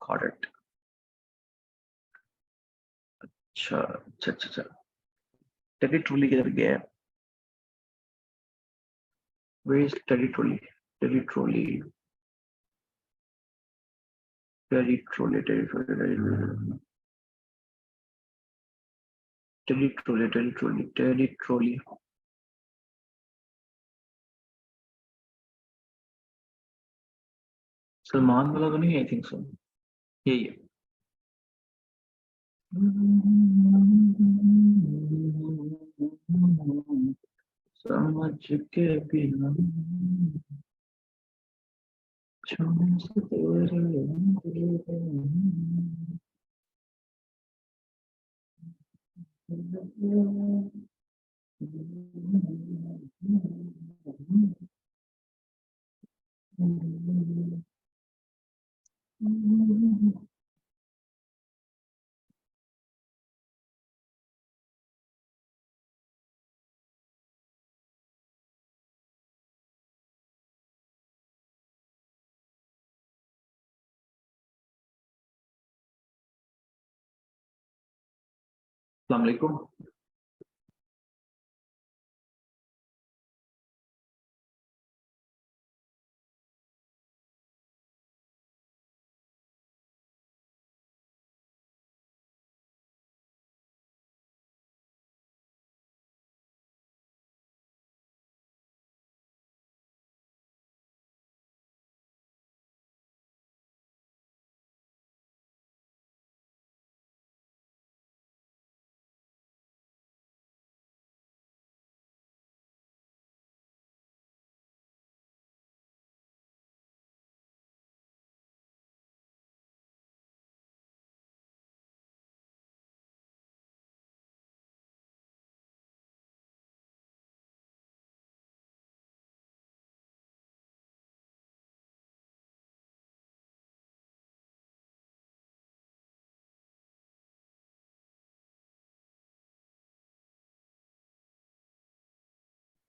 Got it. अच्छा अच्छा अच्छा अच्छा। टेडी ट्रोली किधर गया है? Where is teddy trolley? Teddy trolley, teddy trolley, teddy trolley, teddy trolley, teddy trolley, teddy trolley. Salman वाला तो नहीं, आई थिंक सो। यही है। समझ के बिना छोड़ से अस्सलाम वालेकुम।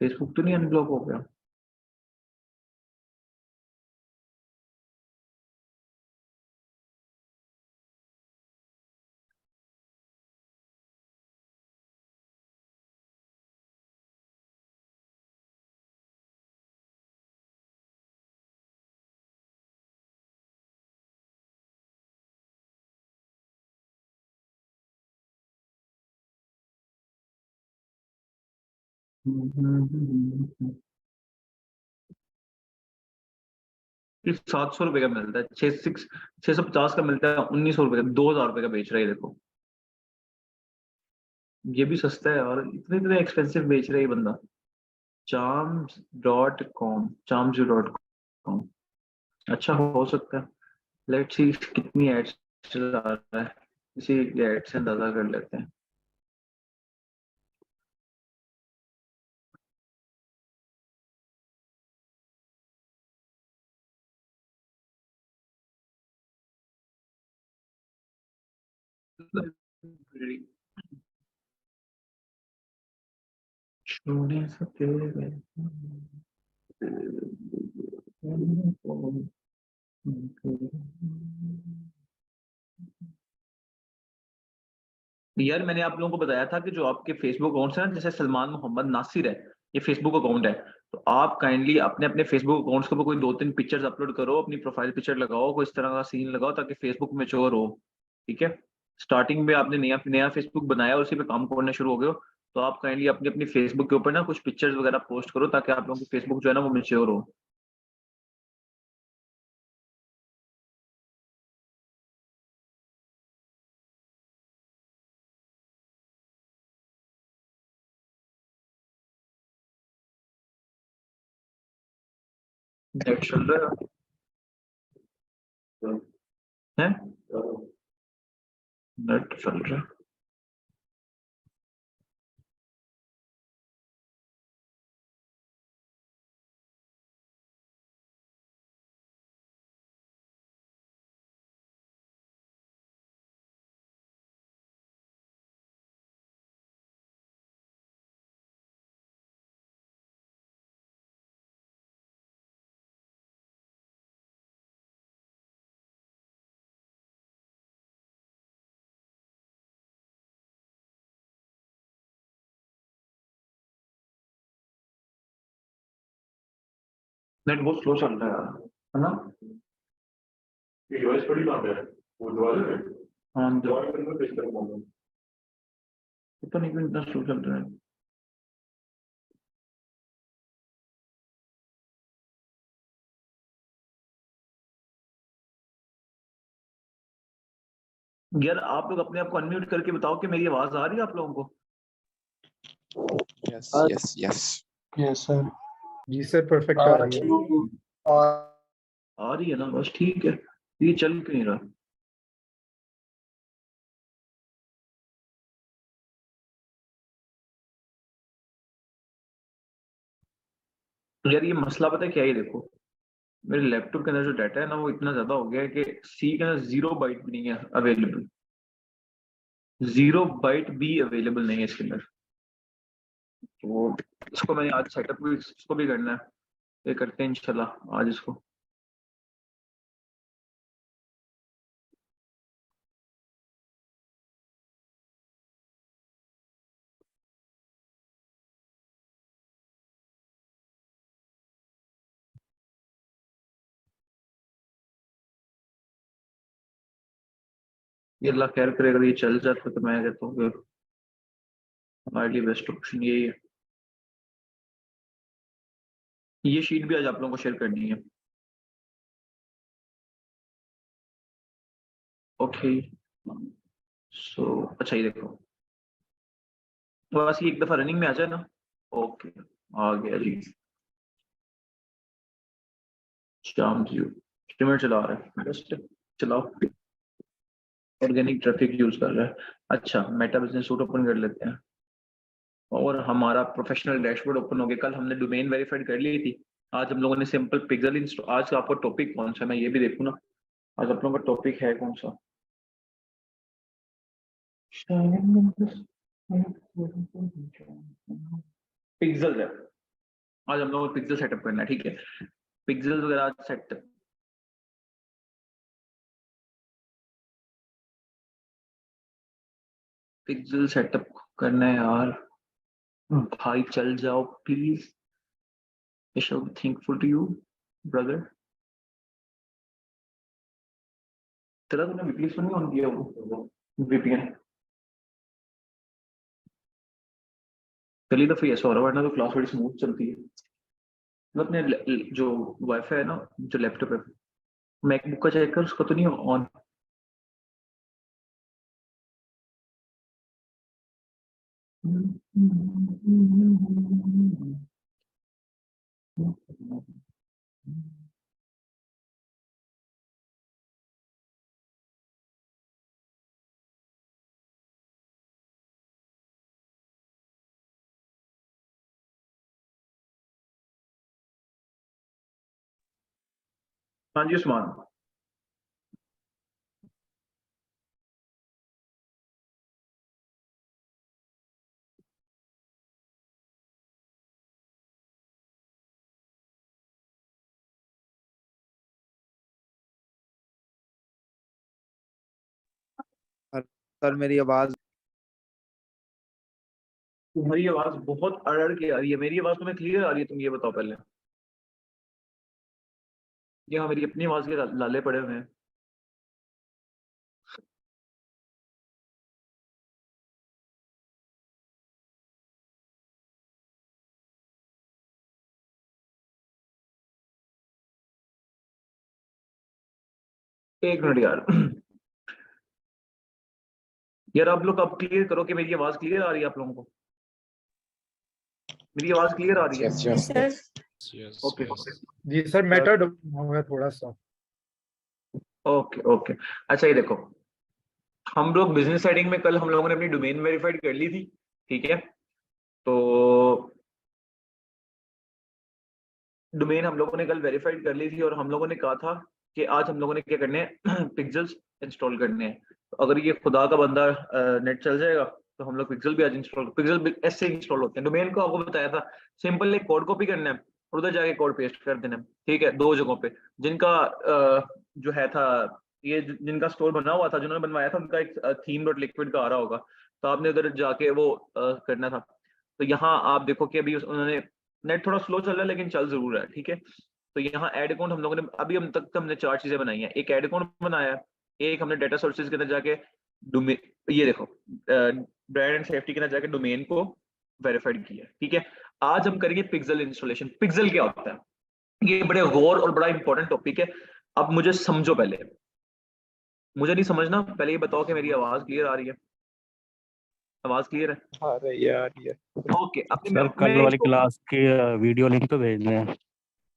फेसबुक तो नहीं अनब्लॉक हो गया? ये 700 रुपए का मिलता है, 650 का मिलता है, 1900 रुपए का, 2000 रुपए का बेच रहा है ये देखो। ये भी सस्ता है और इतने इतने एक्सपेंसिव बेच रहा है ये बंदा। charms.com, charms.com। अच्छा हो सकता है। लेट्स सी कितनी एड्स चला रहा है, इसी एड से अंदाजा कर लेते हैं। छोड़े से तेरे यार मैंने आप लोगों को बताया था कि जो आपके फेसबुक अकाउंट्स है ना, जैसे सलमान मोहम्मद नासिर है, ये फेसबुक अकाउंट है। तो आप काइंडली अपने अपने फेसबुक अकाउंट्स के ऊपर कोई 2-3 पिक्चर्स अपलोड करो, अपनी प्रोफाइल पिक्चर लगाओ, कोई इस तरह का सीन लगाओ ताकि फेसबुक मैच्योर हो। ठीक है। स्टार्टिंग में आपने नया नया फेसबुक बनाया और उसी पे काम करना शुरू हो गए हो, तो आप काइंडली अपनी अपनी फेसबुक के ऊपर ना कुछ पिक्चर्स वगैरह पोस्ट करो ताकि आप लोगों की फेसबुक जो है ना वो मैच्योर हो। नेट चल रहा है? नेट चल रहा है। नेट बहुत स्लो चल रहा है यार, है ना? ये डिवाइस पड़ी कहाँ पे है? वो दरवाजे पे? हाँ दरवाजे के अंदर पेश करो। पता नहीं क्यों इतना स्लो चल रहा है। यार आप लोग अपने आप को अनम्यूट करके बताओ कि मेरी आवाज आ रही है आप लोगों को? Yes, yes, yes. Yes sir. जी सर, परफेक्ट आ रही है। आ रही है ना, बस ठीक है। ये चल क्यों नहीं रहा? यार ये मसला पता है क्या है, ये देखो मेरे लैपटॉप के अंदर जो डाटा है ना वो इतना ज्यादा हो गया है कि सी के अंदर 0 बाइट भी नहीं है अवेलेबल। 0 बाइट भी अवेलेबल नहीं है इसके अंदर। तो इसको मैंने आज सेटअप भी इसको भी करना है, ये करते हैं इंशाल्लाह आज इसको। ये अल्लाह खैर करे, अगर ये चल जाता तो मैं कहता हूँ कि हमारे लिए बेस्ट ऑप्शन यही है। ये शीट भी आज आप लोगों को शेयर करनी है। ओके सो अच्छा, ये देखो बस ये एक दफा रनिंग में आ जाए ना। ओके आ गया जी। शाम जी स्टीमर चला रहा है, बेस्ट चलाओ। ऑर्गेनिक ट्रैफिक यूज कर रहा है। अच्छा मेटा बिजनेस सूट ओपन कर लेते हैं और हमारा प्रोफेशनल डैशबोर्ड ओपन हो गया। कल हमने डोमेन वेरीफाइड कर ली थी, आज हम लोगों ने सिंपल पिक्सल इंस्टॉल। आज आपका टॉपिक कौन सा है मैं ये भी देखूँ ना, आज आप लोगों का टॉपिक है कौन सा? पिक्सल है। आज हम लोगों को पिक्सल सेटअप करना है, ठीक है? पिक्सल वगैरह आज सेट पिक्सल सेटअप करना है यार। भाई चल जाओ please, I shall be thankful to you brother। तेरा तूने वीपीएन नहीं ऑन किया? वो वीपीएन पहली दफा ऐसा हो रहा है, वरना तो क्लास बड़ी स्मूथ चलती है। मैं अपने जो वाईफाई है ना, जो लैपटॉप है, मैकबुक का चेक कर, उसका तो नहीं ऑन। हाँ जी उस्मान। सर मेरी आवाज तुम्हारी आवाज बहुत अड़अड़ के आ रही है, मेरी आवाज तुम्हें क्लियर आ रही है? तुम ये बताओ पहले। ये हाँ, मेरी अपनी आवाज के लाले पड़े हुए हैं। एक मिनट यार। यार आप लोग अब क्लियर करो कि मेरी आवाज क्लियर आ रही है आप लोगों को? मेरी आवाज क्लियर आ रही है? yes, yes, ओके जी सर, मेटा डाउन हो गया थोड़ा सा। Okay okay. अच्छा ये देखो, हम लोग बिजनेस सेटिंग में कल हम लोगों ने अपनी डोमेन वेरीफाइड कर ली थी, ठीक है? तो डोमेन हम लोगों ने कल वेरीफाइड कर ली थी और हम लोगों ने कहा था कि आज हम लोगों ने क्या करने हैं, पिक्सल्स इंस्टॉल करने हैं। तो अगर ये खुदा का बंदा नेट चल जाएगा तो हम लोग पिक्सल भी आज इंस्टॉल, पिक्सल ऐसे इंस्टॉल होते हैं। डोमेन को आपको बताया था, सिंपल एक कोड कॉपी करना है और उधर जाके कोड पेस्ट कर देना है, ठीक है? 2 जगहों पे जिनका जो है था, ये जिनका स्टोर बना हुआ था, जिन्होंने बनवाया था, उनका एक थीम डॉट लिक्विड का आ रहा होगा, तो आपने उधर जाके वो करना था। तो यहाँ आप देखो कि अभी उन्होंने, नेट थोड़ा स्लो चल रहा है लेकिन चल जरूर रहा है, ठीक है? तो यहाँ एड अकाउंट हम लोगों ने अभी हम तक हमने 4 चीजें बनाई हैं। एक एड अकाउंट बनाया है, एक हमने डेटा सोर्सेज के अंदर जाके ये देखो ब्रांड एंड सेफ्टी के अंदर जाके डोमेन को वेरीफाइड किया। ठीक है, आज हम करेंगे पिक्सेल इंस्टॉलेशन। पिक्सेल क्या होता है, ये बड़े गौर और बड़ा इंपॉर्टेंट टॉपिक है। अब मुझे समझो, पहले मुझे नहीं समझना, पहले ये बताओ कि मेरी आवाज क्लियर आ रही है? आवाज क्लियर है? आ रही है, आ रही है। ओके, अपने सर कल वाली क्लास की वीडियो लिंक तो भेज दें।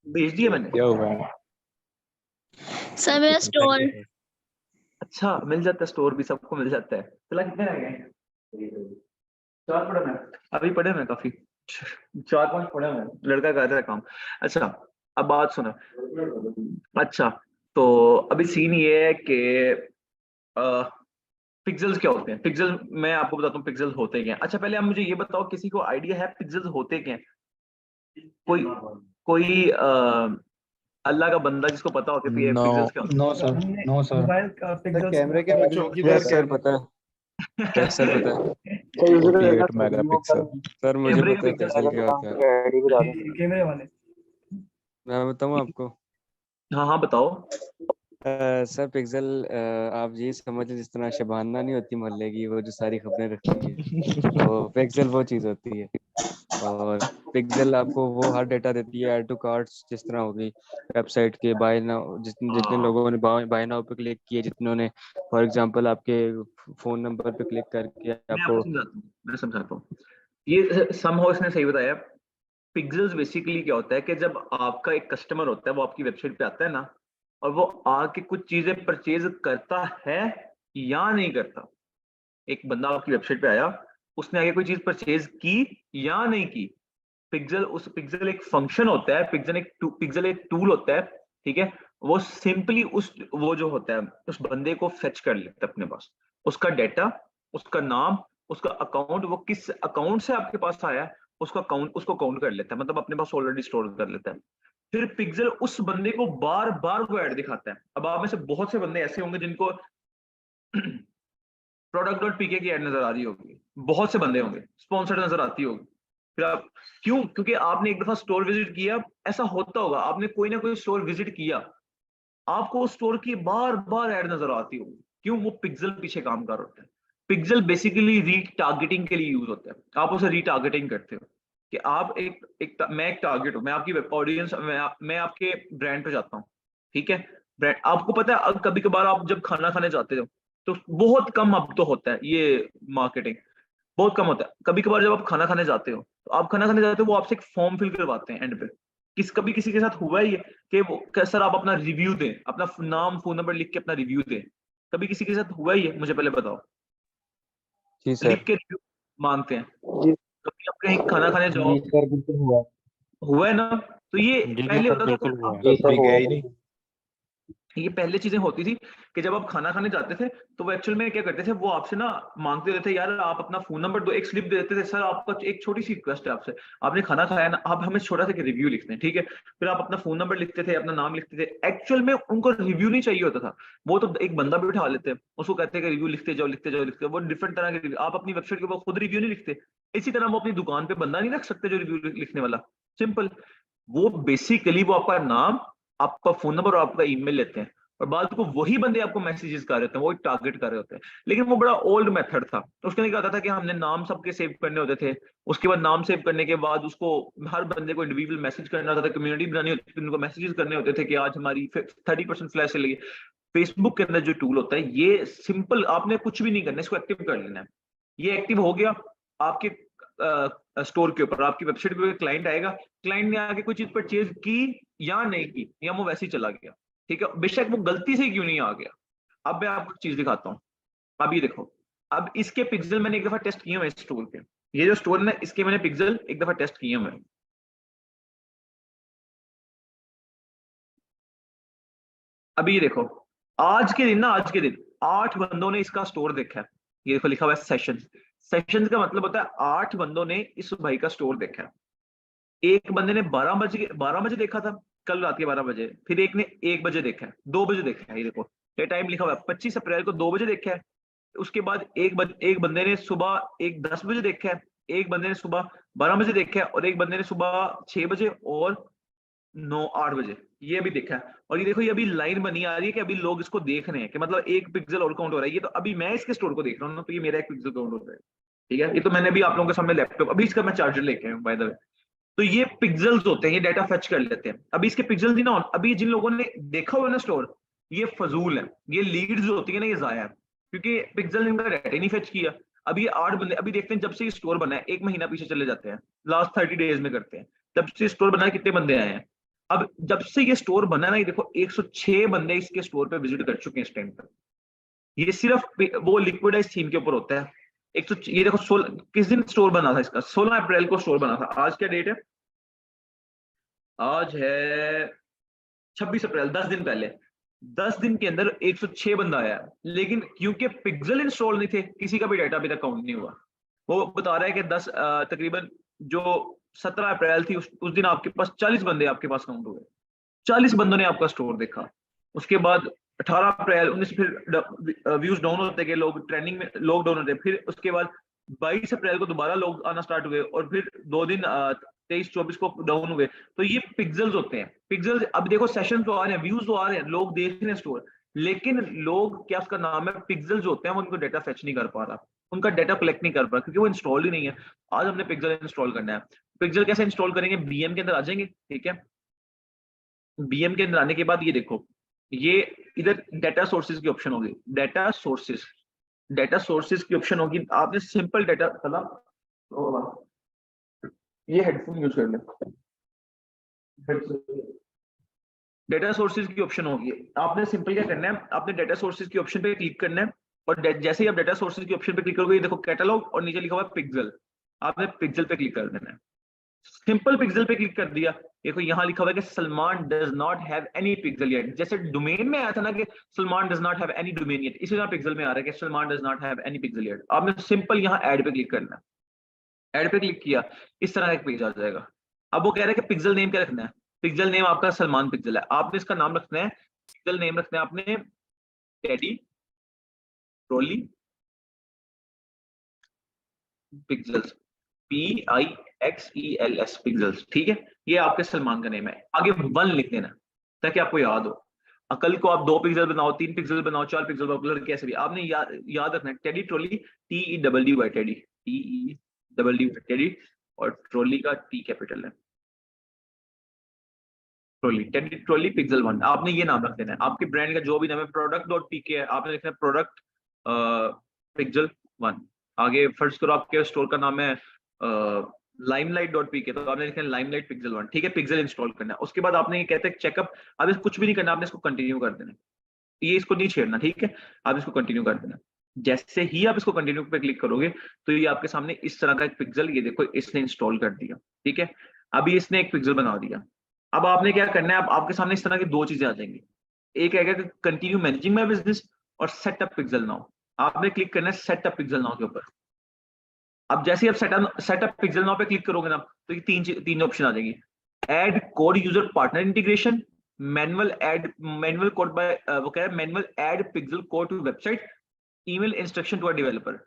भेज दिया मैंने। क्या हुआ है? सर मेरा स्टोर अच्छा, मिल जाता है स्टोर भी, सबको मिल जाता है। चला कितने रह गए? 4 पढ़े मैं, अभी पढ़े मैं काफी 4-5 पढ़े मैं, लड़का कर रहा है काम। अच्छा अब बात सुनो। अच्छा तो अभी सीन ये है कि पिक्सेल्स क्या होते हैं। पिक्सल मैं आपको बताता हूँ पिक्सेल्स होते क्या हैं। अच्छा पहले आप मुझे ये बताओ, किसी को आइडिया है पिक्सेल्स होते क्या हैं? कोई अल्लाह का बंदा जिसको पता हो कि पिक्सेल्स क्या होते हैं? No sir, no sir. Mobile का पिक्सल कैमरे के चौकीदार सर पता है। हैं? सर पता है। 48 मेगापिक्सल। सर मुझे कैमरे पता है के पिक्सल क्या होता है। कैमरे वाले। मैं बताऊँ आपको? हाँ हाँ बताओ। सर पिक्सल आप ये समझ जिस तरह शबाना नहीं होती मोहल्ले की, वो जो सारी खबरें रखती है, तो पिक्सल वो चीज़ होती है। और पिक्सल आपको वो हर डेटा देती है, ऐड टू कार्ट्स जिस तरह होगी वेबसाइट के, बाय नाउ जितने लोगों ने बाय नाउ पे क्लिक किए, जितनों फॉर एग्जांपल आपके फ़ोन नंबर पे क्लिक करके आपको मैं समझाता हूँ। ये समहाउ इसने सही बताया। पिक्सेल्स बेसिकली क्या होता है कि जब आपका एक कस्टमर होता है, वो आपकी वेबसाइट पे आता है ना, और वो आके कुछ चीजें परचेज करता है या नहीं करता। एक बंदा आपकी वेबसाइट पे आया, उसने आगे कोई चीज परचेज की या नहीं की, पिक्सेल एक फंक्शन होता है, पिक्सेल एक टूल होता है। ठीक है, वो सिंपली वो जो होता है उस बंदे को फेच कर लेता है अपने पास, उसका डेटा, उसका नाम, उसका अकाउंट, वो किस अकाउंट से आपके पास आया है उसको काउंट कर लेता है, मतलब अपने पास ऑलरेडी स्टोर कर लेता है। फिर पिक्सेल उस बंदे को बार बार वो ऐड दिखाता है। अब आप में से बहुत से बंदे ऐसे होंगे जिनको product.pk की ऐड नजर आ रही होगी, बहुत से बंदे होंगे, स्पॉन्सर्ड नजर आती होगी। फिर आप क्योंकि आपने एक दफा स्टोर विजिट किया, ऐसा होता होगा, आपने कोई ना कोई स्टोर विजिट किया, आपको स्टोर की बार बार ऐड नजर आती होगी। क्यों? वो पिक्सेल पीछे काम कर होता है। पिक्सेल बेसिकली रीटारगेटिंग के लिए यूज होता है। आप उसे रीटारगेटिंग करते हो कि आप मैं एक टारगेट हूं, मैं आपकी ऑडियंस, मैं आपके ब्रांड पे जाता हूँ। ठीक है, ब्रांड आपको पता है, अब कभी कभार आप जब खाना खाने जाते हो तो बहुत कम अब तो होता है ये मार्केटिंग, बहुत कम होता है। कभी कभार जब आप खाना खाने जाते हो, तो आप खाना खाने जाते हो, वो आपसे एक फॉर्म फिल करवाते हैं एंड पे। कभी किसी के साथ हुआ है ये कि वो सर आप अपना रिव्यू दें, अपना नाम फोन नंबर लिख के अपना रिव्यू दें? कभी किसी के साथ हुआ है ये? मुझे पहले बताओ। जी लिख सर। के रिव्यू मांगते हैं। जी कभी आप कहीं खाना खाने जाओ, सर, बिल्कुल हुआ। हुआ है ना? तो ये जी पहले सर होता था, बिल्कुल हुआ। जी सर, हुआ। ये पहले चीजें होती थी कि जब आप खाना खाने जाते थे तो वो एक्चुअल में क्या करते थे, वो आपसे ना मांगते रहते थे, यार आप अपना फोन नंबर दो, एक स्लिप दे देते थे, सर आपका एक छोटी सी रिक्वेस्ट है आपसे, आपने खाना खाया ना, आप हमें छोटा सा रिव्यू लिखते हैं। ठीक है, फिर आप अपना फोन नंबर लिखते थे, अपना नाम लिखते थे। एक्चुअल में उनको रिव्यू नहीं चाहिए होता था, वो तो एक बंदा बिठा लेते, उसको कहते हैं रिव्यू लिखते जाओ लिखते जाओ लिखते जाओ। वो डिफरेंट तरह के रिव्यू, आप अपनी वेबसाइट के ऊपर खुद रिव्यू नहीं लिखते, इसी तरह वो अपनी दुकान पे बंदा नहीं रख सकते जो रिव्यू लिखने वाला। सिंपल, वो बेसिकली वो आपका नाम, आपका फोन नंबर और आपका ईमेल लेते हैं, और बाद को वही बंदे आपको मैसेजेस कर रहे होते हैं, वही टारगेट कर रहे होते हैं। लेकिन वो बड़ा ओल्ड मेथड था। तो उसके लिए क्या होता था कि हमने नाम सबके सेव करने होते थे, उसके बाद नाम सेव करने के बाद उसको हर बंदे को इंडिविजुअल मैसेज करना होता था, कम्युनिटी बनानी होती थी, उनको मैसेजेस करने होते थे कि आज हमारी 30% फ्लैश चलेगी। फेसबुक के अंदर जो टूल होता है, ये सिंपल, आपने कुछ भी नहीं करना, इसको एक्टिव कर लेना है। ये एक्टिव हो गया आपके स्टोर के ऊपर, आपकी वेबसाइट पे क्लाइंट आएगा, क्लाइंट ने आके कोई चीज परचेज की या नहीं की, या वो वैसे ही चला गया। ठीक है, बेशक वो गलती से क्यों नहीं आ गया। अब मैं आपको चीज दिखाता हूँ। अब ये देखो, अब इसके पिक्सल मैंने एक दफा टेस्ट किए हुए इस स्टोर पे, ये जो स्टोर है ना, इसके मैंने पिक्सल एक दफा टेस्ट किए हुए। अभी ये देखो, आज के दिन 8 बंदों ने इसका स्टोर देखा है। ये देखो लिखा हुआ है सेशंस का मतलब होता है 8 बंदों ने इस भाई का स्टोर देखा है। एक बंदे ने 12 बजे देखा था, कल रात के 12 बजे। फिर एक ने 1 बजे देखा है, 2 बजे देखा है। ये देखो ये टाइम लिखा हुआ है, 25 अप्रैल को 2 बजे देखा है। उसके बाद एक बंदे ने सुबह 10 बजे देखा है, एक बंदे ने सुबह 12 बजे देखा है, और एक बंदे ने सुबह 6 बजे और 8 बजे, ये अभी देखा है। और ये देखो ये अभी लाइन बनी आ रही है कि अभी लोग इसको देख रहे हैं कि मतलब 1 पिक्सल और काउंट हो रहा है। ये तो अभी मैं इसके स्टोर को देख रहा हूँ ना, तो ये मेरा 1 पिक्सल काउंट हो रहा है, ठीक है। ये तो मैंने अभी आप लोगों के सामने लैपटॉप, अभी इसका मैं चार्जर लेके आया हूं बाय द वे। तो ये पिक्सल्स होते हैं, ये डाटा फेच कर लेते हैं। अभी इसके पिक्सल्स ही ना, अभी जिन लोगों ने देखा हुआ है ना स्टोर, ये फजूल है, ये लीड्स होती है ना, ये जाया है, क्योंकि पिक्सल ने इनका डाटा ही नहीं फेच किया। अभी ये 8 बंदे, अभी देखते हैं जब से ये स्टोर बना है, 1 महीना पीछे चले जाते हैं, लास्ट 30 डेज में करते हैं, जब से स्टोर बना है कितने बंदे आए हैं। अब जब से ये स्टोर बना है ना, ये देखो 106 बंदे इसके स्टोर पे विजिट कर चुके हैं इस टाइम पर। ये सिर्फ वो लिक्विडाइज थीम के ऊपर होता है। ये देखो 16 किस दिन स्टोर बना था इसका, 16 अप्रैल को स्टोर बना था। आज क्या डेट है? आज है 26 अप्रैल, 10 दिन पहले। 10 दिन के अंदर 106 बंदा आया, लेकिन क्योंकि पिक्सल इंस्टॉल नहीं थे, किसी का भी डाटा अभी तक काउंट नहीं हुआ। वो बता रहा है कि 10 तकरीबन जो 17 अप्रैल थी उस दिन आपके पास 40 बंदे आपके पास काउंट हुए, 40 बंदों ने आपका स्टोर देखा। उसके बाद 18 अप्रैल 19 फिर व्यूज डाउन होते गए, लोग ट्रेंडिंग में लोग डाउन होते, फिर उसके बाद 22 अप्रैल को दोबारा लोग आना स्टार्ट हुए, और फिर 2 दिन 23-24 को डाउन हुए। तो ये पिक्सल्स होते हैं, पिक्सल्स। अब देखो सेशन तो आ रहे हैं, व्यूज तो आ रहे हैं, लोग देख रहे हैं स्टोर, लेकिन लोग क्या उसका नाम है, पिक्सल्स होते हैं, वो उनको डाटा फेच नहीं कर पा रहा, उनका डाटा कलेक्ट नहीं कर पा रहा, क्योंकि वो इंस्टॉल ही नहीं है। आज हमने पिक्सल इंस्टॉल करना है। पिक्सल कैसे इंस्टॉल करेंगे? बीएम के अंदर आ जाएंगे, ठीक है। बीएम के अंदर आने के बाद ये देखो, ये इधर डाटा सोर्सेज की ऑप्शन होगी, डाटा सोर्सेज की ऑप्शन होगी। आपने सिंपल डाटा चला, ये हेडफोन यूज कर ले, डाटा सोर्सेज की ऑप्शन होगी। आपने सिंपल क्या करना है, आपने डाटा सोर्सेज की ऑप्शन पे क्लिक करना है, और जैसे ही आप डाटा सोर्सेज की ऑप्शन पे क्लिक करोगे, ये देखो कैटलॉग और नीचे लिखा हुआ है पिक्सल, आपने पिक्सल पे क्लिक कर देना है। सिंपल पिक्सल पे क्लिक कर दिया, देखो यहाँ लिखा हुआ है कि Salman does not have any pixel yet. जैसे डोमेन में आया था ना कि Salman does not have any domain yet, इसी तरह पिक्सल में आ रहा है कि Salman does not have any pixel yet. आपने सिंपल यहाँ ऐड पे क्लिक करना है, ऐड पे क्लिक किया, इस तरह एक पेज आ जाएगा। अब वो कह रहा है कि पिक्सल नेम क्या रखना है, पिक्सल नेम आपका सलमान पिक्सल है, आपने इसका नाम रखना है, पिक्सल नेम रखना है आपने teddy trolley pixels, PIXELS pixels, ठीक है। ये आपके सलमान का नेम है, आगे 1 लिख देना ताकि आपको याद हो। अकल को आप 2 पिक्सल बनाओ, 3 पिक्सल बनाओ, 4 पिक्सल बनाओ, कैसे भी आपने याद रखना है teddy trolley, TEWY teddy, TEWY teddy, और ट्रॉली का T कैपिटल है, ट्रॉली, टेडी ट्रॉली पिक्सल 1, आपने ये नाम रख देना है। आपके ब्रांड का जो भी नाम है, प्रोडक्ट.pk है, आपने लिखना है प्रोडक्ट पिक्सल 1। आगे फर्ज करो आपके स्टोर का नाम है limelight.pk, तो आपने लिखना है लाइमलाइट पिक्सल 1, ठीक है। पिक्सल इंस्टॉल करना है, उसके बाद आपने ये कहते हैं चेकअप, अब इसको कुछ भी नहीं करना, आपने इसको कंटिन्यू कर देना, ये इसको नहीं छेड़ना, ठीक है। आप इसको कंटिन्यू कर देना। जैसे ही आप इसको कंटिन्यू पे क्लिक करोगे, तो ये आपके सामने इस तरह का एक पिक्सल, ये देखो इसने इंस्टॉल कर दिया, ठीक है। अभी इसने एक पिक्सल बना दिया। अब आपने क्या करना है, अब आपके सामने इस तरह की 2 चीजें आ जाएंगी, एक है कि कंटिन्यू मैनेजिंग माय बिजनेस, और सेटअप पिक्सल नाउ। आपने क्लिक करना है सेटअप पिक्सल नाउ के ऊपर। अब जैसे आप सेटअप पिक्सल नाउ पे क्लिक करोगे ना, तो ये तीन ऑप्शन आ जाएगी, add code user partner integration, manual code by, वो कह रहा है manual add pixel code to website, email instruction to a developer.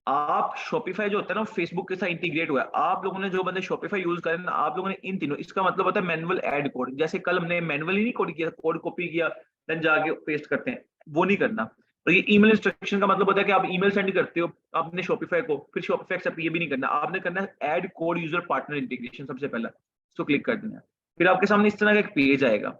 आप शॉपिफाई जो होता है ना, फेसबुक के साथ इंटीग्रेट हुआ है। आप लोगों ने जो बंदे शॉपिफाई यूज करें ना, आप लोगों ने इन तीनों, इसका मतलब होता है मैनुअल ऐड कोड। जैसे कल हमने मैनुअली नहीं कोड किया, कोड कॉपी किया देन जाके पेस्ट करते हैं, वो नहीं करना। और ये ईमेल इंस्ट्रक्शन का मतलब होता है कि आप ईमेल सेंड करते हो अपने शॉपिफाई को, फिर शॉपिफाई एक्सेप्ट, ये भी नहीं करना। आपने करना है add code user partner integration, सबसे पहला इसको क्लिक कर देना है। फिर आपके सामने इस तरह का एक पेज आएगा,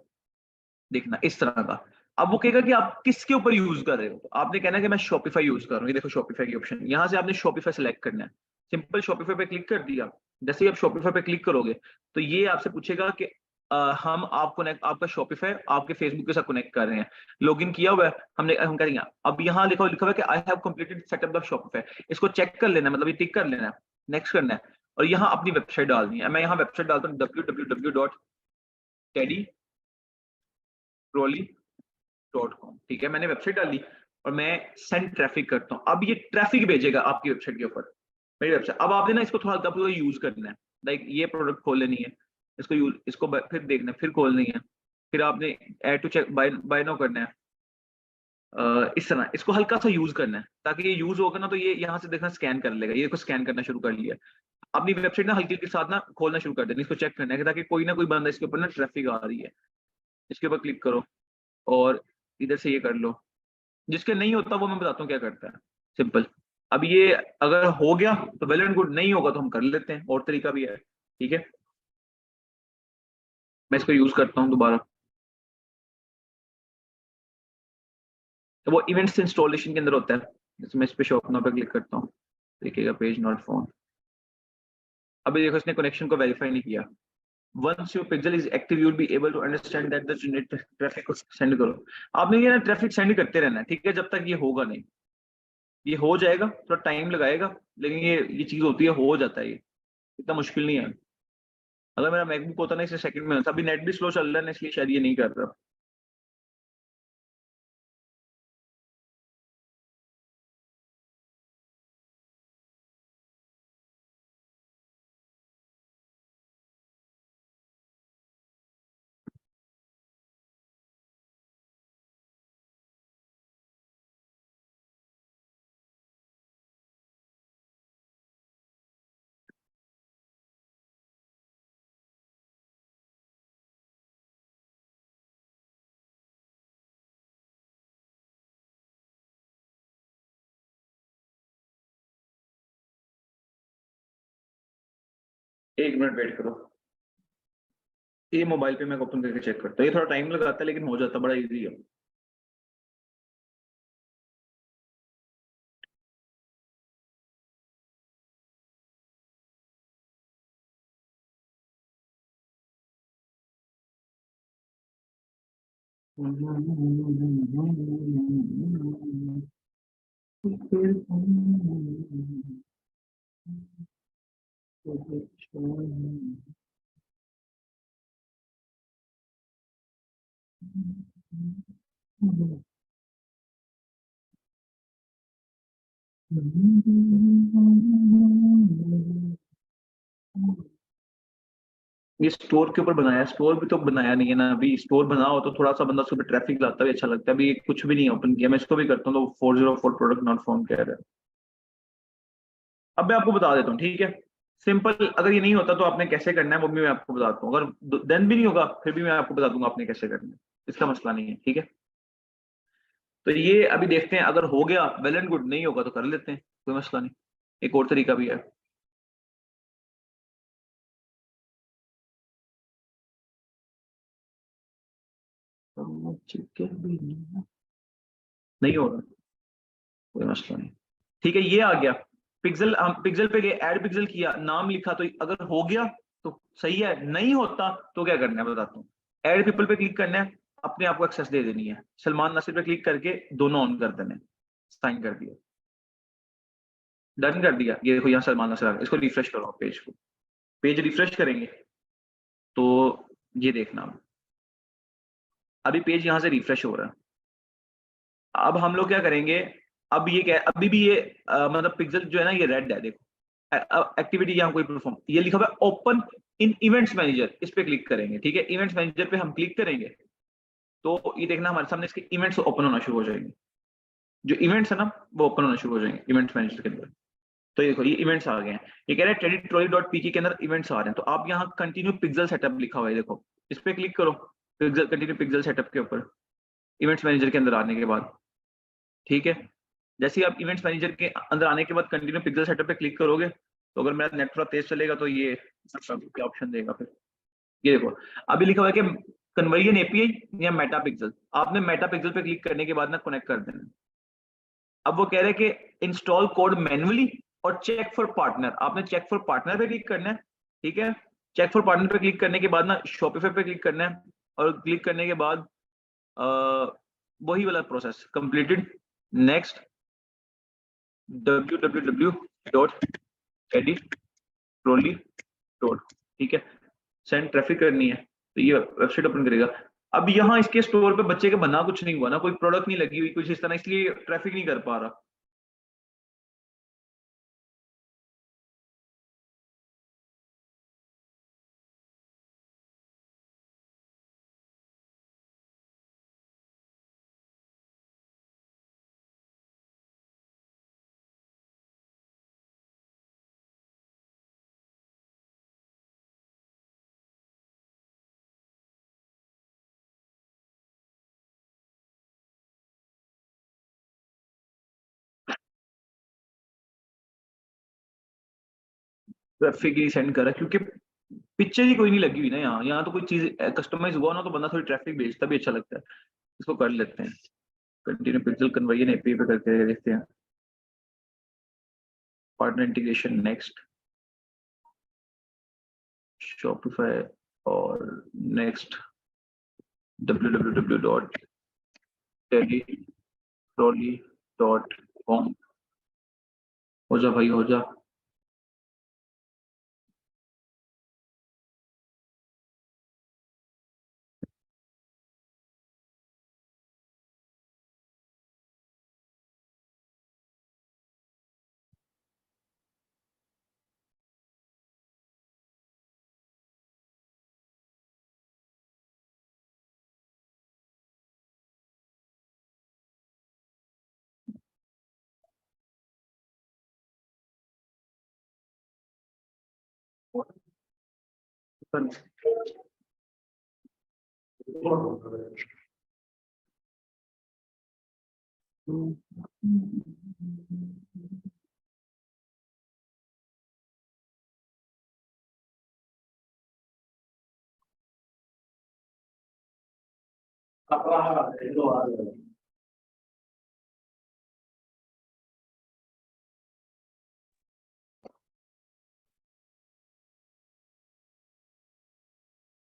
देखना इस तरह का। अब वो कहेगा कि आप किसके ऊपर यूज कर रहे हो, तो आपने कहना है कि मैं शॉपिफाई यूज कर रहा हूँ। ये देखो शॉपिफाई की ऑप्शन, यहाँ से आपने शॉपिफाई सेलेक्ट करना है। सिंपल शॉपिफाई पे क्लिक कर दिया। जैसे ही आप शॉपिफाई पे क्लिक करोगे, तो ये आपसे पूछेगा कि हम आपका शॉपिफाई आपके फेसबुक के साथ कनेक्ट कर रहे हैं, लॉगिन किया हुआ है, हम करेंगे। अब यहाँ लिखा हुआ है कि I have completed setup the Shopify, इसको चेक कर लेना है, मतलब ये टिक कर लेना है, नेक्स्ट करना है, और यहाँ अपनी वेबसाइट डालनी है। मैं यहाँ वेबसाइट डालता हूँ www.teddytrolley.com, ठीक है। मैंने वेबसाइट डाली और मैं सेंड ट्रैफिक करता हूँ। अब ये ट्रैफिक भेजेगा आपकी वेबसाइट के ऊपर, मेरी वेबसाइट। अब आपने ना इसको थोड़ा यूज करना है, लाइक ये प्रोडक्ट खोल लेनी है, इसको फिर देखना है, फिर खोलनी है, फिर आपने add to check buy now करना है, इस तरह इसको हल्का सा यूज करना है, ताकि ये यूज होगा ना तो ये यहाँ से देखना स्कैन कर लेगा, ये को स्कैन करना शुरू कर लिया। अपनी वेबसाइट ना हल्की के साथ ना खोलना शुरू कर देना, इसको चेक करना है ताकि कोई ना कोई बंदा इसके ऊपर ना ट्रैफिक आ रही है। इसके ऊपर क्लिक करो और इधर से ये कर लो। जिसके नहीं होता वो मैं बताता हूँ क्या करता है, सिंपल। अब ये अगर हो गया तो वेल एंड गुड, नहीं होगा तो हम कर लेते हैं, और तरीका भी है, ठीक है। मैं इसको यूज करता हूँ दोबारा। तो वो इवेंट्स इंस्टॉलेशन के अंदर होता है, जैसे मैं इस पे शॉप नाउ पे क्लिक करता हूँ, देखिएगा पेज नॉट फाउंड। अभी देखो इसने कनेक्शन को वेरीफाई नहीं किया। Once your pixel is active, you'll be able to understand that the generate traffic को सेंड करो। आपने ये ना ट्रैफिक सेंड करते रहना है, ठीक है, जब तक ये होगा नहीं। ये हो जाएगा, थोड़ा टाइम लगाएगा, लेकिन ये चीज होती है, हो जाता है, ये इतना मुश्किल नहीं है। अगर मेरा मैकबुक होता ना इसे सेकंड में होता। अभी नेट भी स्लो चल रहा है ना, इसलिए शायद ये नहीं कर रहा। एक मिनट वेट करो, ये मोबाइल पे मैं ओपन करके चेक करता हूँ। ये थोड़ा टाइम लगाता है लेकिन हो जाता, बड़ा इजी है। ये स्टोर के ऊपर बनाया, स्टोर भी तो बनाया नहीं है ना अभी। स्टोर बना हो तो थोड़ा सा बंदा उसके ऊपर ट्रैफिक लाता भी अच्छा लगता है। अभी ये कुछ भी नहीं ओपन किया, मैं इसको भी करता हूँ तो 404 प्रोडक्ट नॉट फाउंड कह रहा है। अब मैं आपको बता देता हूँ, ठीक है, सिंपल। अगर ये नहीं होता तो आपने कैसे करना है वो भी मैं आपको बताता हूँ। अगर देन भी नहीं होगा फिर भी मैं आपको बता दूंगा आपने कैसे करना है, इसका मसला नहीं है, ठीक है। तो ये अभी देखते हैं, अगर हो गया वेल एंड गुड, नहीं होगा तो कर लेते हैं, कोई मसला नहीं। एक और तरीका भी है। नहीं हो रहा, कोई मसला नहीं, ठीक है। ये आ गया पिक्सल, हम पिक्सल पे गए, ऐड पिक्सल किया, नाम लिखा, तो अगर हो गया तो सही है, नहीं होता तो क्या करना है बताता हूँ। ऐड पीपल पे क्लिक करना है, अपने आप को एक्सेस दे देनी है। सलमान नसीर पे क्लिक करके दोनों ऑन कर देने, साइन कर दिया, डन कर दिया। ये देखो यहाँ सलमान नसीर आ गया। इसको रिफ्रेश करो पेज को, पेज रिफ्रेश करेंगे तो ये देखना, अभी पेज यहाँ से रिफ्रेश हो रहा है। अब हम लोग क्या करेंगे, अब ये क्या, अभी भी ये मतलब पिक्सल जो है ना ये रेड है, देखो एक्टिविटी यहाँ कोई परफॉर्म, ये लिखा हुआ है ओपन इन इवेंट्स मैनेजर, इस पे क्लिक करेंगे, ठीक है। इवेंट्स मैनेजर पे हम क्लिक करेंगे तो ये देखना हमारे सामने इसके इवेंट्स ओपन होना शुरू हो जाएंगे। जो इवेंट्स है ना वो ओपन होना शुरू हो जाएंगे इवेंट्स मैनेजर के अंदर। तो ये देखो ये इवेंट्स आ गए हैं। ये कह रहे हैं ट्रेडिट ट्रॉली डॉट पीके के अंदर इवेंट्स आ रहे हैं, तो आप यहाँ कंटिन्यू पिक्सल सेटअप लिखा हुआ है, देखो इस पे क्लिक करो, पिक्सल कंटिन्यू पिक्सल सेटअप के ऊपर, इवेंट्स मैनेजर के अंदर आने के बाद, ठीक है। जैसे ही आप इवेंट्स मैनेजर के अंदर आने के बाद कंटिन्यू पिक्सल सेटअप पे क्लिक करोगे, तो अगर मेरा नेट थोड़ा तेज चलेगा तो ये क्या ऑप्शन देगा फिर। ये देखो अभी लिखा हुआ है कि कन्वर्जन एपीआई या मेटा पिक्सल। आपने मेटा पिक्सल पे क्लिक करने के बाद ना कनेक्ट कर देना। अब वो कह रहे हैं कि इंस्टॉल कोड मैन्युअली और चेक फॉर पार्टनर, आपने चेक फॉर पार्टनर पे क्लिक करना है, ठीक है। चेक फॉर पार्टनर पे क्लिक करने के बाद ना शॉपिफाई पे क्लिक करना है, और क्लिक करने के बाद वही वाला प्रोसेस कंप्लीटेड, नेक्स्ट www.edit.trolley. ठीक है, सेंड ट्रैफिक करनी है तो ये वेबसाइट ओपन करेगा। अब यहाँ इसके स्टोर पे बच्चे का बना कुछ नहीं हुआ ना, कोई प्रोडक्ट नहीं लगी हुई कुछ इस तरह, इसलिए ट्रैफिक नहीं कर पा रहा। ट्रैफिक ही सेंड कर रहा है, क्योंकि पिक्चर ही कोई नहीं लगी हुई ना यहाँ तो कोई चीज कस्टमाइज हुआ ना तो बंदा थोड़ी ट्रैफिक भेजता भी अच्छा लगता है। इसको कर लेते हैं, कंटिन्यू पिक्सल कन्वर्जन एपीआई पे करके देखते हैं। पार्टनर इंटीग्रेशन नेक्स्ट, शॉपिफाई और नेक्स्ट www.teletrolley.com। हो जा भाई हो जा।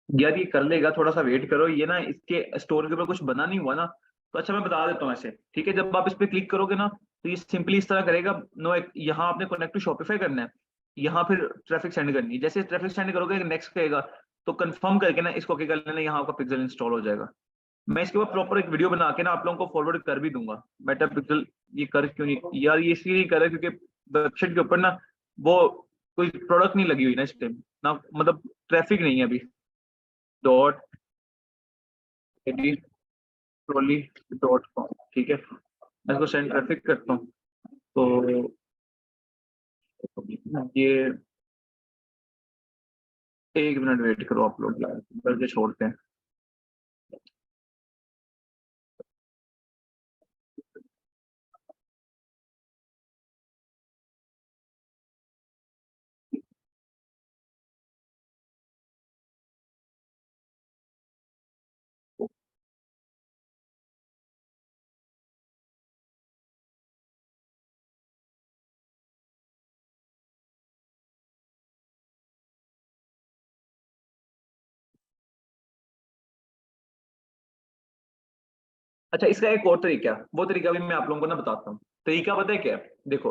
यार ये कर लेगा, थोड़ा सा वेट करो। ये ना इसके स्टोर के ऊपर कुछ बना नहीं हुआ ना, तो अच्छा मैं बता देता हूँ ऐसे, ठीक है। जब आप इस पे क्लिक करोगे ना तो ये सिंपली इस तरह करेगा। नो, यहाँ आपने कनेक्ट टू शॉपिफाई करना है, यहाँ फिर ट्रैफिक सेंड करनी है। जैसे ट्रैफिक सेंड करोगे नेक्स्ट कहेगा, तो कंफर्म करके ना इसको क्या कर लेना, यहाँ आपका पिक्सल इंस्टॉल हो जाएगा। मैं इसके बाद प्रॉपर एक वीडियो बना के ना आप लोगों को फॉरवर्ड कर भी दूंगा। मेटा पिक्सल ये कर क्यों नहीं यार, ये इसलिए नहीं कर रहा क्योंकि वेबसाइट के ऊपर ना वो कोई प्रोडक्ट नहीं लगी हुई ना इस टाइम ना, मतलब ट्रैफिक नहीं है अभी। .trolley.com, ठीक है। मैं इसको सेंड ट्रैफिक करता हूँ, तो ये 1 मिनट वेट करो आप लोग, करके छोड़ते हैं। अच्छा, इसका एक और तरीका है, वो तरीका भी मैं आप लोगों को ना बताता हूँ। तरीका पता है क्या है, देखो।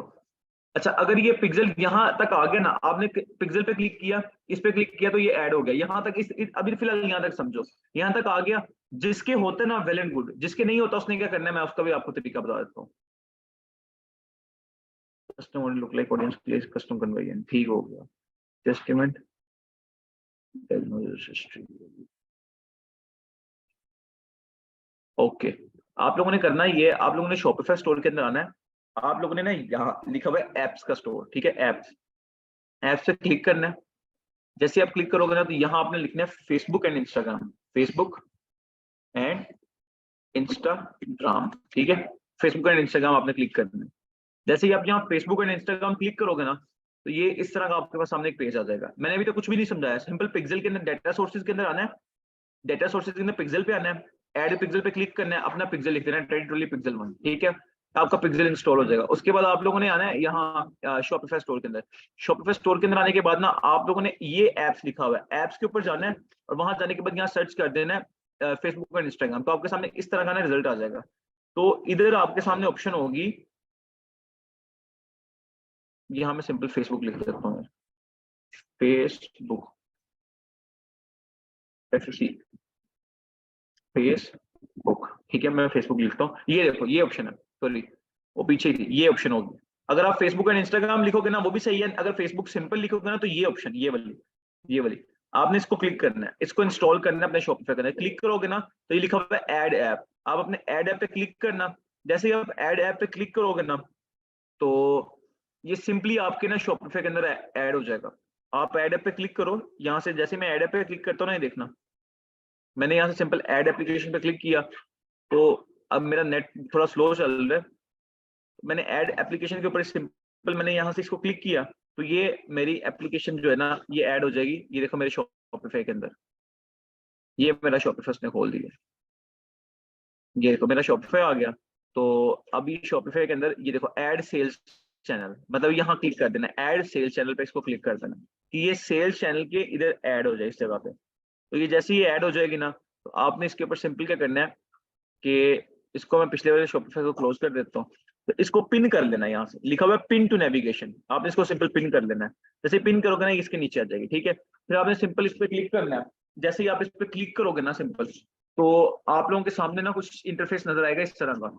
अच्छा, अगर ये पिक्सल यहाँ तक आ गया ना, आपने पिक्सल पे क्लिक किया, इस पे क्लिक किया तो ये ऐड हो गया यहाँ तक। अभी फिलहाल यहाँ तक समझो, यहाँ तक आ गया। जिसके होते ना वेल एंड गुड, जिसके नहीं होता उसने क्या करना है, मैं उसका भी आपको तरीका बता देता हूँ। Custom look like audience place custom conversion, ठीक हो गया। Just minute, okay. आप लोगों ने करना ये, आप लोगों ने शॉपिफाई स्टोर के अंदर आना है। आप लोगों ने ना यहाँ लिखा हुआ है एप्स का स्टोर, ठीक है। एप्स, एप्स पे क्लिक करना है। जैसे आप क्लिक करोगे ना तो यहाँ आपने लिखना है Facebook and Instagram, Facebook and Instagram, ठीक है। फेसबुक एंड इंस्टाग्राम आपने क्लिक करना है। जैसे ही आप यहाँ फेसबुक एंड इंस्टाग्राम क्लिक करोगे ना तो ये इस तरह का आपके पास सामने एक पेज आ जाएगा। मैंने अभी तो कुछ भी नहीं समझाया, सिंपल पिक्सल के अंदर डाटा सोर्सेज के अंदर आना है। डाटा सोर्सेज के अंदर पिक्सल पे आना है, ऐड पिक्सल पे क्लिक करना है, अपना पिक्सल लिख देना है, टेलीट्रॉली पिक्सल 1, ठीक है। आपका पिक्सल इंस्टॉल हो जाएगा। उसके बाद आप लोगों ने आना है यहाँ शॉपिफाई स्टोर के अंदर। शॉपिफाई स्टोर के अंदर आने के बाद ना आप लोगों ने ये एप्स लिखा हुआ है, एप्स के ऊपर जाना है और वहां जाने के बाद यहाँ सर्च कर देना है फेसबुक और इंस्टाग्राम। तो आपके सामने इस तरह का ना रिजल्ट आ जाएगा। तो इधर आपके सामने ऑप्शन होगी, यहाँ मैं सिंपल फेसबुक लिख देता हूँ, फेसबुक, फेसबुक, ठीक है। मैं फेसबुक लिखता हूँ, ये देखो ये ऑप्शन है, सॉरी वो पीछे की ये ऑप्शन होगी। अगर आप फेसबुक एंड इंस्टाग्राम लिखोगे ना वो भी सही है, अगर फेसबुक सिंपल लिखोगे ना तो ये ऑप्शन, ये वाली आपने इसको क्लिक करना है, इसको इंस्टॉल करना है, अपने शॉपिफाई करना है। क्लिक करोगे ना तो ये लिखा हुआ है ऐड ऐप, आप अपने ऐड ऐप पे क्लिक करना। जैसे ही आप ऐड ऐप पे क्लिक करोगे ना तो ये सिंपली आपके ना शॉपिफाई के अंदर ऐड हो जाएगा। आप ऐड ऐप पे क्लिक करो, यहाँ से जैसे मैं ऐड ऐप पे क्लिक करता हूँ ना, ये देखना मैंने यहाँ से सिंपल ऐड एप्लीकेशन पे क्लिक किया तो अब मेरा नेट थोड़ा स्लो चल रहा है। मैंने ऐड एप्लीकेशन के ऊपर सिंपल मैंने यहाँ से इसको क्लिक किया तो ये मेरी एप्लीकेशन जो है ना ये ऐड हो जाएगी। ये देखो मेरे शॉपिफाई के अंदर, ये मेरा शॉपिफाई उसने खोल दिया, ये देखो मेरा शॉपिफाई आ गया। तो अभी शॉपिफाई के अंदर ये देखो ऐड सेल्स चैनल, मतलब यहाँ क्लिक कर देना, ऐड सेल्स चैनल पे इसको क्लिक कर देना कि ये सेल्स चैनल के इधर ऐड हो जाए इस जगह पे। तो ये जैसे ही ऐड हो जाएगी ना, तो आपने इसके ऊपर सिंपल क्या करना है कि इसको मैं पिछले वाले शॉपिफाई को क्लोज कर देता हूँ, तो इसको पिन कर लेना है। यहाँ से लिखा हुआ है पिन टू नेविगेशन, आपने इसको सिंपल पिन कर लेना है। जैसे पिन करोगे ना इसके नीचे आ जाएगी, ठीक है। फिर आपने सिंपल इस पर क्लिक करना है। जैसे ही आप इस पर क्लिक करोगे ना सिंपल, तो आप लोगों के सामने ना कुछ इंटरफेस नजर आएगा इस तरह का।